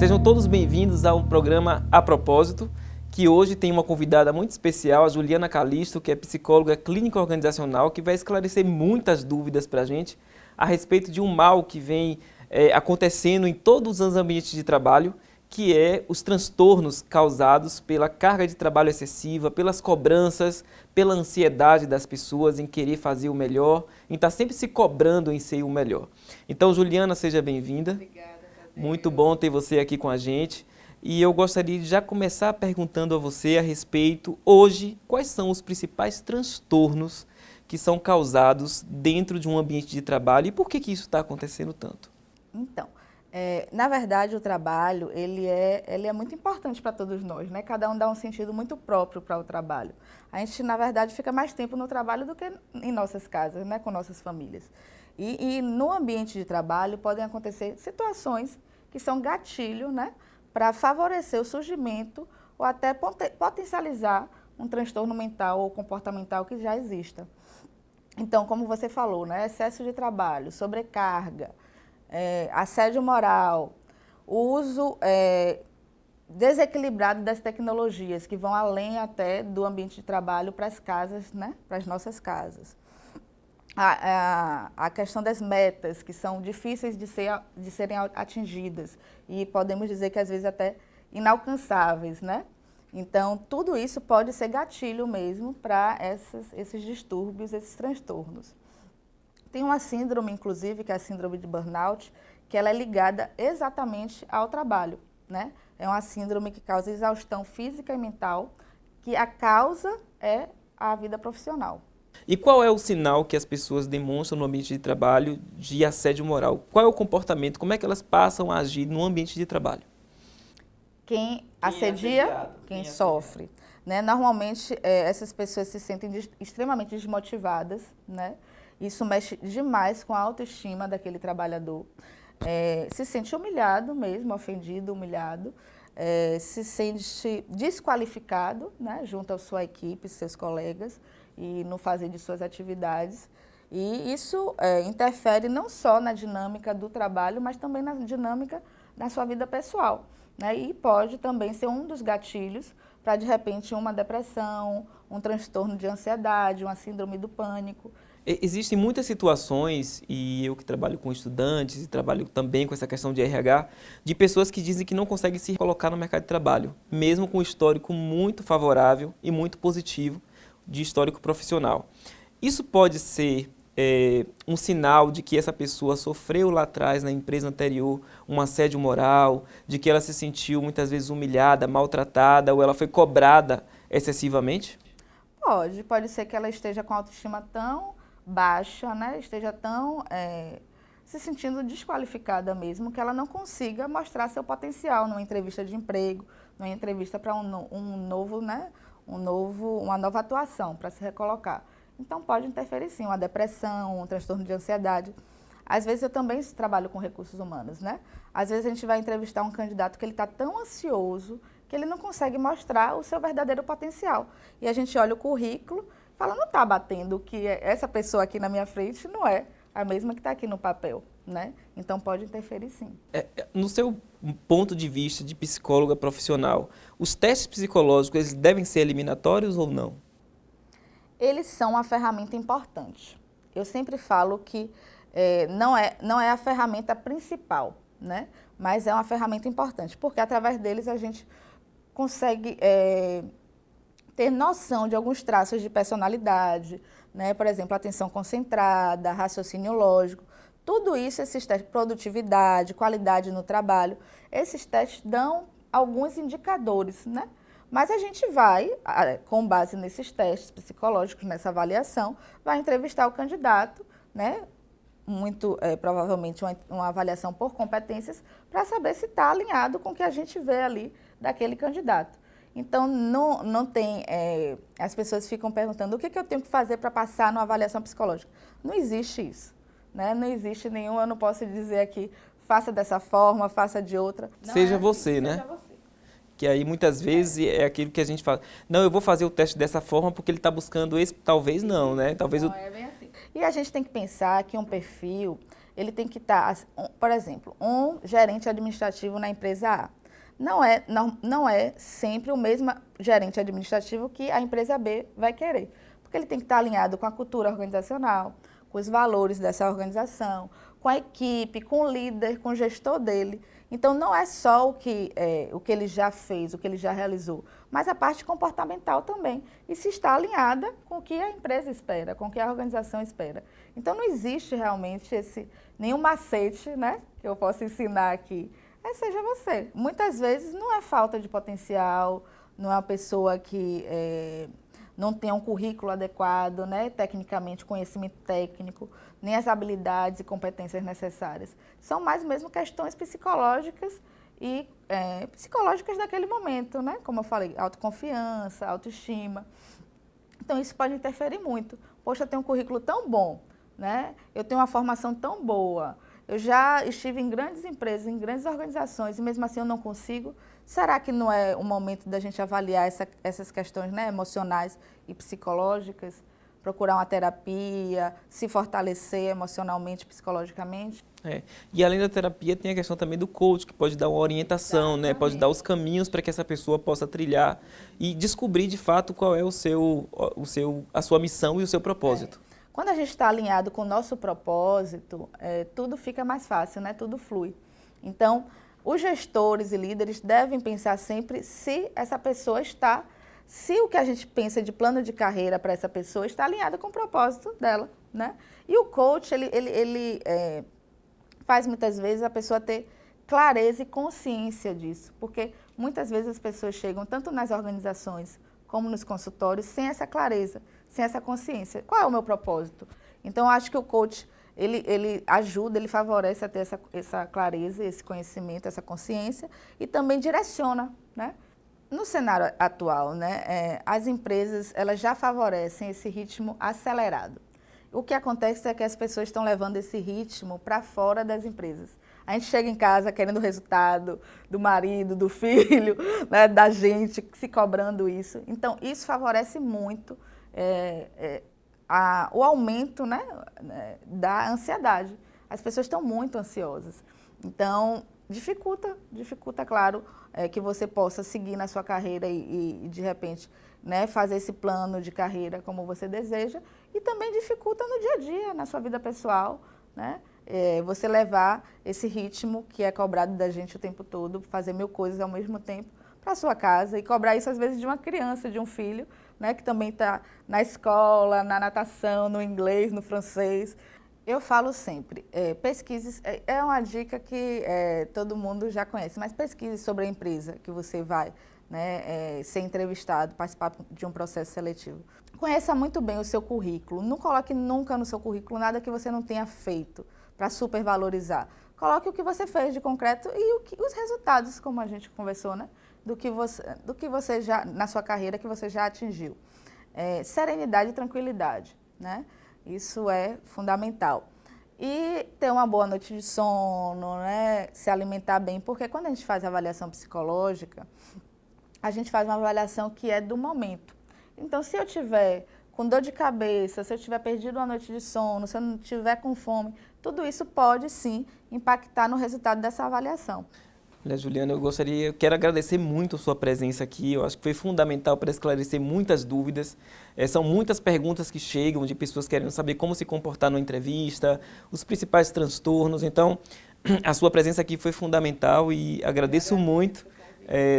Sejam todos bem-vindos ao programa A Propósito, que hoje tem uma convidada muito especial, a Juliana Calisto, que é psicóloga clínica organizacional, que vai esclarecer muitas dúvidas para a gente a respeito de um mal que vem acontecendo em todos os ambientes de trabalho, que é os transtornos causados pela carga de trabalho excessiva, pelas cobranças, pela ansiedade das pessoas em querer fazer o melhor, em estar sempre se cobrando em ser o melhor. Então, Juliana, seja bem-vinda. Obrigada, Tadeu. Muito bom ter você aqui com a gente. E eu gostaria de já começar perguntando a você a respeito, hoje, quais são os principais transtornos que são causados dentro de um ambiente de trabalho e por que isso está acontecendo tanto? Então, na verdade, o trabalho, ele é muito importante para todos nós, né? Cada um dá um sentido muito próprio para o trabalho. A gente, na verdade, fica mais tempo no trabalho do que em nossas casas, né? Com nossas famílias. E no ambiente de trabalho podem acontecer situações que são gatilho, né? Para favorecer o surgimento ou até potencializar um transtorno mental ou comportamental que já exista. Então, como você falou, né? Excesso de trabalho, sobrecarga, assédio moral, o uso desequilibrado das tecnologias, que vão além até do ambiente de trabalho para as casas, né? Para as nossas casas. A questão das metas, que são difíceis de serem atingidas e podemos dizer que às vezes até inalcançáveis, né? Então, tudo isso pode ser gatilho mesmo para esses distúrbios, esses transtornos. Tem uma síndrome, inclusive, que é a síndrome de burnout, que ela é ligada exatamente ao trabalho, né? É uma síndrome que causa exaustão física e mental, que a causa é a vida profissional. E qual é o sinal que as pessoas demonstram no ambiente de trabalho de assédio moral? Qual é o comportamento? Como é que elas passam a agir no ambiente de trabalho? Quem assedia, quem sofre. Né? Normalmente, essas pessoas se sentem extremamente desmotivadas, né? Isso mexe demais com a autoestima daquele trabalhador. Se sente humilhado mesmo, ofendido, humilhado. Se sente desqualificado, né? Junto à sua equipe, seus colegas, e no fazer de suas atividades. E isso interfere não só na dinâmica do trabalho, mas também na dinâmica da sua vida pessoal. Né? E pode também ser um dos gatilhos para, de repente, uma depressão, um transtorno de ansiedade, uma síndrome do pânico. Existem muitas situações, e eu que trabalho com estudantes e trabalho também com essa questão de RH, de pessoas que dizem que não conseguem se colocar no mercado de trabalho, mesmo com um histórico muito favorável e muito positivo de histórico profissional. Isso pode ser um sinal de que essa pessoa sofreu lá atrás, na empresa anterior, um assédio moral, de que ela se sentiu muitas vezes humilhada, maltratada, ou ela foi cobrada excessivamente? Pode ser que ela esteja com a autoestima tão baixa, né? Esteja tão se sentindo desqualificada mesmo, que ela não consiga mostrar seu potencial numa entrevista de emprego, numa entrevista para uma nova atuação, para se recolocar. Então, pode interferir sim, uma depressão, um transtorno de ansiedade. Às vezes, eu também trabalho com recursos humanos, né? Às vezes, a gente vai entrevistar um candidato que ele está tão ansioso que ele não consegue mostrar o seu verdadeiro potencial. E a gente olha o currículo e fala, não está batendo que essa pessoa aqui na minha frente não é a mesma que está aqui no papel, né? Então, pode interferir sim. No seu ponto de vista de psicóloga profissional, os testes psicológicos eles devem ser eliminatórios ou não? Eles são uma ferramenta importante. Eu sempre falo que não é a ferramenta principal, né? Mas é uma ferramenta importante, porque através deles a gente consegue ter noção de alguns traços de personalidade, né? Por exemplo, atenção concentrada, raciocínio lógico. Tudo isso, esses testes, produtividade, qualidade no trabalho, esses testes dão alguns indicadores, né? Mas a gente vai, com base nesses testes psicológicos, nessa avaliação, vai entrevistar o candidato, né? Muito provavelmente uma avaliação por competências, para saber se está alinhado com o que a gente vê ali daquele candidato. Então, não tem... as pessoas ficam perguntando o que eu tenho que fazer para passar numa avaliação psicológica. Não existe isso, né? Não existe nenhum, eu não posso dizer aqui, faça dessa forma, faça de outra. Não Seja assim, você, né? Seja você. Que aí muitas vezes é aquilo que a gente fala, não, eu vou fazer o teste dessa forma porque ele está buscando esse, talvez não, né? Talvez Não é bem assim. E a gente tem que pensar que um perfil, ele tem que estar, por exemplo, um gerente administrativo na empresa A. Não é sempre o mesmo gerente administrativo que a empresa B vai querer, porque ele tem que estar alinhado com a cultura organizacional, com os valores dessa organização, com a equipe, com o líder, com o gestor dele. Então, não é só o que ele já fez, o que ele já realizou, mas a parte comportamental também. E se está alinhada com o que a empresa espera, com o que a organização espera. Então, não existe realmente nenhum macete, né, que eu possa ensinar aqui. Seja você. Muitas vezes não é falta de potencial, não é uma pessoa que não tem um currículo adequado, né, tecnicamente, conhecimento técnico, nem as habilidades e competências necessárias. São mais mesmo questões psicológicas e psicológicas daquele momento, né? Como eu falei, autoconfiança, autoestima. Então, isso pode interferir muito. Poxa, eu tenho um currículo tão bom, né? Eu tenho uma formação tão boa, eu já estive em grandes empresas, em grandes organizações, e mesmo assim eu não consigo. Será que não é o momento da gente avaliar essas questões, né, emocionais e psicológicas? Procurar uma terapia, se fortalecer emocionalmente, psicologicamente? E além da terapia, tem a questão também do coach, que pode dar uma orientação, né? Pode dar os caminhos para que essa pessoa possa trilhar e descobrir de fato qual é a sua missão e o seu propósito. Quando a gente está alinhado com o nosso propósito, tudo fica mais fácil, né? Tudo flui. Então, os gestores e líderes devem pensar sempre se essa pessoa se o que a gente pensa de plano de carreira para essa pessoa está alinhado com o propósito dela, né? E o coach, ele faz muitas vezes a pessoa ter clareza e consciência disso, porque muitas vezes as pessoas chegam tanto nas organizações como nos consultórios sem essa clareza, sem essa consciência. Qual é o meu propósito? Então, eu acho que o coach, ele ajuda, ele favorece a ter essa clareza, esse conhecimento, essa consciência e também direciona, né? No cenário atual, né, as empresas elas já favorecem esse ritmo acelerado. O que acontece é que as pessoas estão levando esse ritmo para fora das empresas. A gente chega em casa querendo o resultado do marido, do filho, né, da gente, se cobrando isso. Então, isso favorece muito o aumento, né, da ansiedade. As pessoas estão muito ansiosas. Então, dificulta, claro, que você possa seguir na sua carreira e de repente, né, fazer esse plano de carreira como você deseja, e também dificulta no dia a dia, na sua vida pessoal, né? Você levar esse ritmo que é cobrado da gente o tempo todo, fazer 1000 coisas ao mesmo tempo para a sua casa e cobrar isso às vezes de uma criança, de um filho, né, que também está na escola, na natação, no inglês, no francês. Eu falo sempre, pesquise, é uma dica que todo mundo já conhece, mas pesquise sobre a empresa que você vai, né, ser entrevistado, participar de um processo seletivo. Conheça muito bem o seu currículo, não coloque nunca no seu currículo nada que você não tenha feito para supervalorizar. Coloque o que você fez de concreto e os resultados, como a gente conversou, né, do que você já, na sua carreira, que você já atingiu. Serenidade e tranquilidade, né? Isso é fundamental. E ter uma boa noite de sono, né? Se alimentar bem, porque quando a gente faz a avaliação psicológica, a gente faz uma avaliação que é do momento. Então, se eu tiver com dor de cabeça, se eu tiver perdido uma noite de sono, se eu não tiver com fome, tudo isso pode sim impactar no resultado dessa avaliação. Olha, Juliana, eu quero agradecer muito a sua presença aqui. Eu acho que foi fundamental para esclarecer muitas dúvidas. São muitas perguntas que chegam de pessoas querendo saber como se comportar numa entrevista, os principais transtornos. Então, a sua presença aqui foi fundamental e agradeço muito.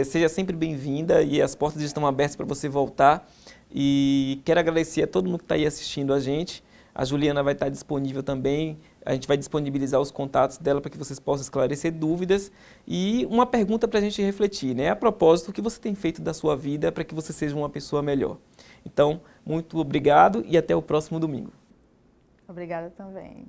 Seja sempre bem-vinda e as portas estão abertas para você voltar. E quero agradecer a todo mundo que está aí assistindo a gente. A Juliana vai estar disponível também, a gente vai disponibilizar os contatos dela para que vocês possam esclarecer dúvidas. E uma pergunta para a gente refletir, né? A propósito, o que você tem feito da sua vida para que você seja uma pessoa melhor? Então, muito obrigado e até o próximo domingo. Obrigada também.